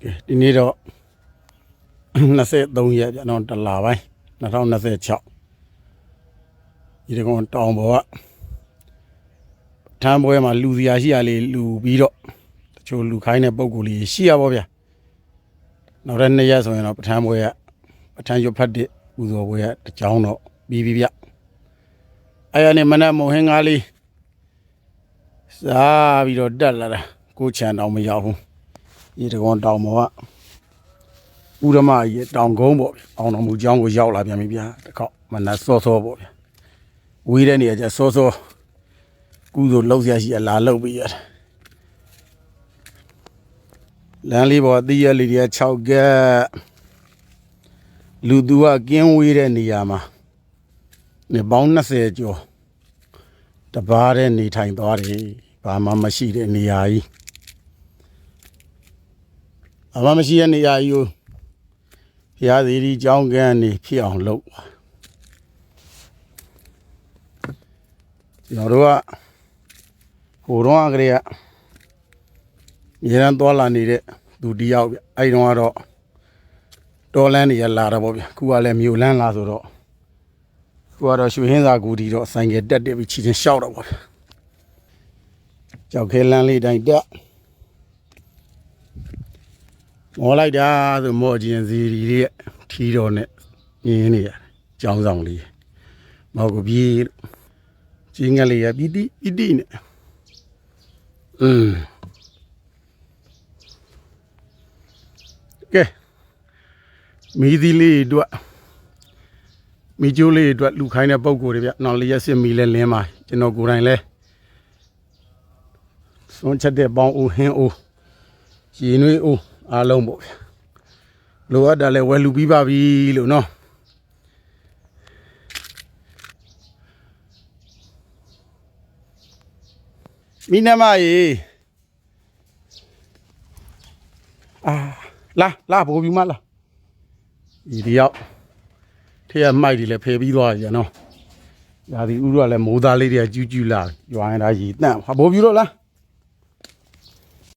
ဒီနေ့တော့23ရက်ကျွန်တော်တလာပိုင်း2026ဒီကောင်တောင်ပေါ်ကထမ်းပွဲမှာလူစရာရှိရလေလူပြီးတော့တချို့လူခိုင်းတဲ့ပုံကိုယ်လေးရှိရပါဗျာနောက်တဲ့2ရက်ဆိုရင်တော့ပထမ်းပွဲကပထမ်းရွတ်ဖတ်တဲ့ပူဇော်ပွဲကတကြောင်းတော့ပြီးပြီဗျအဲ့ရနေမနက်မုံဟင်းကားလေးစားပြီးတော့တက်လာတာကိုချန်တောင်မရောက်ဘူးဒီတကောင်တောင်ပေါ်ကဥရမကြီးတောင်ကုန်းပေါ့အောင်တော်မူเจ้าကိုရောက်လာပြန်ပြီဗျာတခေါက်မနက်စောစောပေါ့ဗျာဝေးတဲ့နေရာကျစောစောကုသိုလ်လောက်ရရှိအလားလောက်ပြီးရတယ်လမ်းလေးပေါ်အသီးရလေးတွေက6ကက်လူသူကကင်းဝေးတဲ့နေရာမှာနေပေါင်း20ကျော်တပါးတဲ့နေထိုင်သွားတယ်ဘာမှမရှိတဲ့နေရာကြီးဘာမှမရှိတဲ့နေရာကြီးကိုဘုရားသခင်ကြောင်းကန်းနေဖြစ်အောင်လုပ်ကျွန်တော်တို့ကဟိုတော့ကလေးကရေရန်သွားလာနေတဲ့သူတယောက်ဗျအဲ့တုန်းကတော့တော်လန်းနေရလာတော့ဗောဗျခုကလည်းမြို့လန်းလာဆိုတော့ခုကတော့ရွှေဟင်းစာကူတီတော့ဆိုင်ကတက်တက်ပြီးချီချင်းရှောက်တော့ဗောဗျကြောက်ခဲလန်းလေးတိုင်းတက်မော်လိုက်တာဆိုမော်ကျင်စီရီရဲ့ထီတော်နဲ့ညင်းနေရတယ်ကြောင်းဆောင်လေးမော်ကိုပြေးကြီးငယ်လေးရပီတိနဲ့ကဲမီဒီလေးတို့မီကျိုးလေးတို့လူခိုင်းတဲ့ပုံကိုယ်တွေဗျနော်လျက်စစ်မီလဲလင်းပါကျွန်တော်ကိုယ်တိုင်လဲစွန့်ချက်တဲ့ပေါင်းဦးဟင်းဦးရေနွေးဦးအားလုံးပေါ့ဗျလိုအပ်တာလဲဝယ်လူပြီးပါပြီလို့နော်မိနမရေလာဘိုးပြူမလားဒီတယောက်ထဲကမိုက်တွေလည်းဖယ်ပြီးသွားကြနော်ဒါဒီဥရကလည်းမိုးသားလေးတွေကကျူးလာရွာရင်ဒါရေတန့်ဟာဘိုးပြူတော့လား